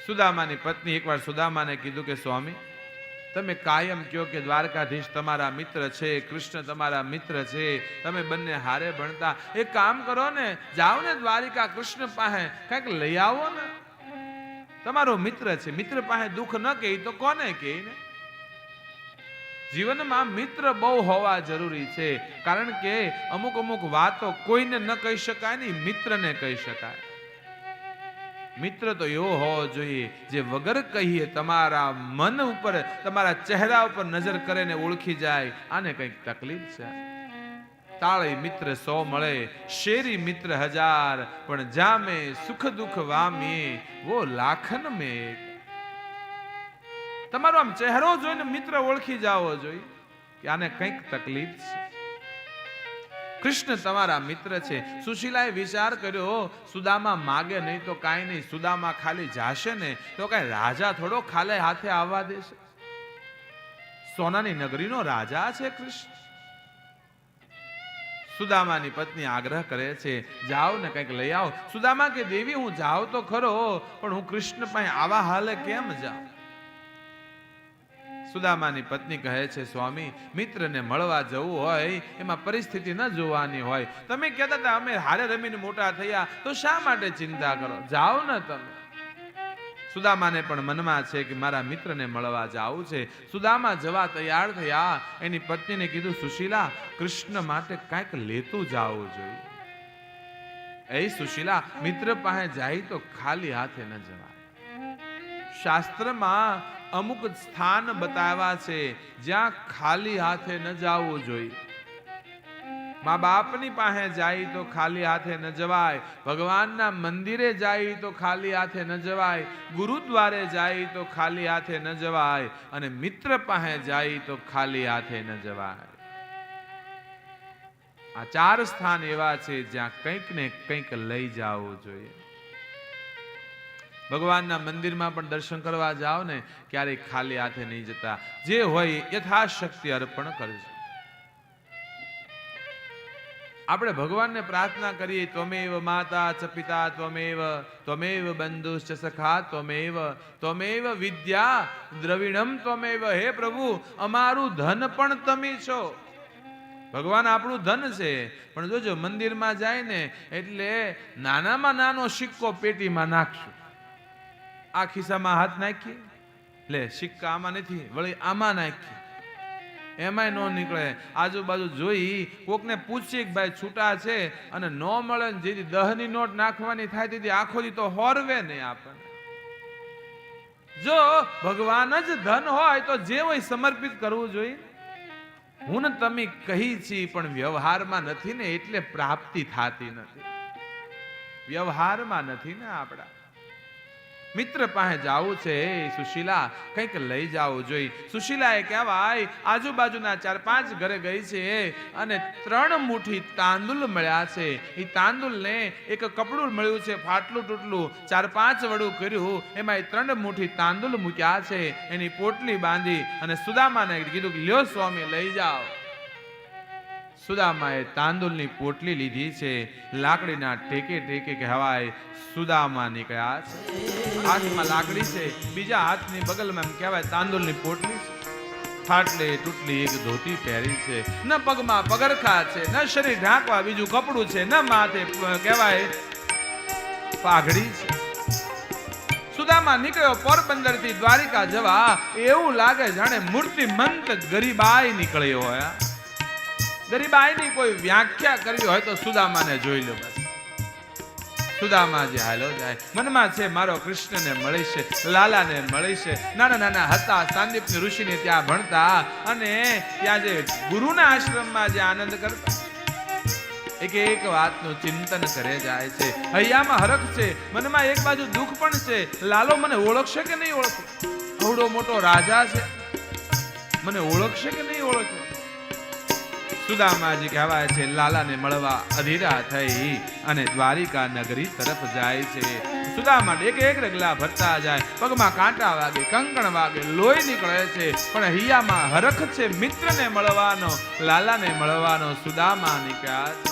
સુદામાની પત્ની એકવાર સુદામાને કીધું કે સ્વામી, તમે કાયમ કહો કે દ્વારકાધીશ તમારા મિત્ર છે, કૃષ્ણ તમારા મિત્ર છે, તમે બંને હારે ભણતા, એક કામ કરો ને, જાઓ ને દ્વારિકા કૃષ્ણ પાસે કંઈક લઈ આવો ને. તમારો મિત્ર છે, મિત્ર પાસે દુઃખ ન કહે તો કોને કહે ને? જીવનમાં મિત્ર બહુ હોવા જરૂરી છે, કારણ કે અમુક અમુક વાતો કોઈને ન કહી શકાય ને, મિત્રને કહી શકાય. મિત્ર તો એવો હોવો જોઈએ જે વગર કહીએ તમારા મન ઉપર, તમારા ચહેરા ઉપર નજર કરે ને ઓળખી જાય આને કંઈક તકલીફ છે. તાળી મિત્ર 100 મળે, શેરી મિત્ર 1000, પણ જામે સુખ દુઃખ વામે વો લાખન મેં. તમારો આમ ચહેરો જોઈને મિત્ર ઓળખી જાવો જોઈએ કે આને કંઈક તકલીફ છે. કૃષ્ણ તમારા મિત્ર છે. સુશીલાએ વિચાર કર્યો, સુદામા માગે નહીં તો કાંઈ નહીં, સુદામા ખાલી જાશે ને તો કાંઈ રાજા થોડો ખાલે હાથે આવવા દેશે? સોનાની નગરીનો રાજા છે કૃષ્ણ. સુદામાની પત્ની આગ્રહ કરે છે, જાઓ ને કંઈક લઈ આવો. સુદામા કે દેવી, હું જાઉં તો ખરો, પણ હું કૃષ્ણ પાસે આવા હાલે કેમ જાઉં? સુદામાની પત્ની કહે છે, સ્વામી, મિત્રને મળવા જવું હોય એમાં પરિસ્થિતિ ન જોવાની હોય. તમે કહેતા હતા અમે હારે રમીને મોટા થયા, તો શા માટે ચિંતા કરો? જાઓ ને તમે. સુદામાને પણ મનમાં છે કે મારા મિત્રને મળવા જાવું છે. સુદામા જવા તૈયાર થયા. એની પત્નીને કીધું, સુશીલા, કૃષ્ણ માટે કાંઈક લેતું જાવું જોઈએ. એ સુશીલા, મિત્ર પાસે જાય તો ખાલી હાથે ન જવાય. શાસ્ત્રમાં અમુક સ્થાન બતાવ્યા છે જ્યાં ખાલી હાથે ન જવું જોઈએ. મા બાપની પાસે જાય તો ખાલી હાથે ન જવાય, ભગવાનના મંદિરે જાય તો ખાલી હાથે ન જવાય, ગુરુદ્વારે જાય તો ખાલી હાથે ન જવાય, અને મિત્ર પાસે જાય તો ખાલી હાથે ન જવાય. આ 4 સ્થાન એવા છે જ્યાં કંઈક ને કંઈક લઈ જવું જોઈએ. ભગવાનના મંદિરમાં પણ દર્શન કરવા જાઓ ને, ક્યારેય ખાલી હાથે નહીં જતા. જે હોય યથાશક્તિ અર્પણ કરજો. આપણે ભગવાનને પ્રાર્થના કરીએ, ત્વમેવ માતા ચ પિતા ત્વમેવ, ત્વમેવ બંધુશ્ચ સખા ત્વમેવ, ત્વમેવ વિદ્યા દ્રવિણમ ત્વમેવ. હે પ્રભુ, અમારું ધન પણ તમે છો. ભગવાન આપણું ધન છે, પણ જોજો મંદિરમાં જાય ને એટલે નાનામાં નાનો સિક્કો પેટીમાં નાખશું, આ ખિસ્સામાં હાથ નાખીએ, લે સિક્કા આમાં નથી, વળી આમાં નાખીએ, એમાંય ન નીકળે. આજુબાજુ જોઈ કોકને પૂછીએ કે ભાઈ છૂટા છે, અને ન મળે ને જેથી 10ની નોટ નાખવાની થાય તેથી આખો દી તો હોરવે નહીં આપણને. જો ભગવાન જ ધન હોય તો જે હોય સમર્પિત કરવું જોઈએ. હું ને તમે કહી છીએ પણ વ્યવહારમાં નથી ને, એટલે પ્રાપ્તિ થતી નથી. વ્યવહારમાં નથી ને આપણા. મિત્ર પાસે જાવું છે, સુશીલા, કંઈક લઈ જાવું જોઈએ. સુશીલાએ કહેવાય આજુબાજુના 4-5 ઘરે ગઈ છે અને 3 મુઠ્ઠી તાંદુલ મળ્યા છે. એ તાંદુલને એક કપડું મળ્યું છે ફાટલું તૂટલું, 4-5 વડું કર્યું, એમાં 3 મુઠ્ઠી તાંદુલ મૂક્યા છે. એની પોટલી બાંધી અને સુદામાને કીધું કે લ્યો સ્વામી લઈ જાઓ. સુદામાએ તાંદુલની પોટલી લીધી છે. લાકડીના ટેકે ટેકે કહેવાય સુદામા નીકળ્યા છે. હાથમાં લાકડી છે, બીજા હાથની બગલમાં એમ કહેવાય તાંદુલની પોટલી છે. ફાટલે તૂટલી એક ધોતી પહેરી છે, ન પગમાં પગરખા છે, ન શરીર ઢાંકવા બીજું કપડું છે, ન માથે કહેવાય પાઘડી છે. સુદામા નીકળ્યો પોરબંદર થી દ્વારિકા જવા. એવું લાગે જાણે મૂર્તિમંત ગરીબાઈ નીકળ્યો હોય. ગરીબાઈની કોઈ વ્યાખ્યા કરવી હોય તો સુદામાને જોઈ લો. બસ સુદામાજી હાલો જાય. મનમાં છે મારો કૃષ્ણને મળી છે, લાલાને મળી છે. નાના નાના હતા, સાંદીપની ઋષિને ત્યાં ભણતા, અને ત્યાં જે ગુરુના આશ્રમમાં જે આનંદ કરતા, એક વાતનું ચિંતન કરે જાય છે. હૈયામાં હરખ છે, મનમાં એક બાજુ દુઃખ પણ છે. લાલો મને ઓળખશે કે નહીં ઓળખે? થોડો મોટો રાજા છે, મને ઓળખશે કે નહીં ઓળખે? સુદામાજી કહેવાય છે લાલાને મળવા અધીરા થઈ અને દ્વારિકા નગરી તરફ જાય છે. સુદામા એક રગલા ભરતા જાય, પગમાં કાંટા વાગે, કંકણ વાગે, લોહી નીકળે છે, પણ હૈયામાં હરખ છે મિત્રને મળવાનો, લાલાને મળવાનો. સુદામા નીકળ્યા છે.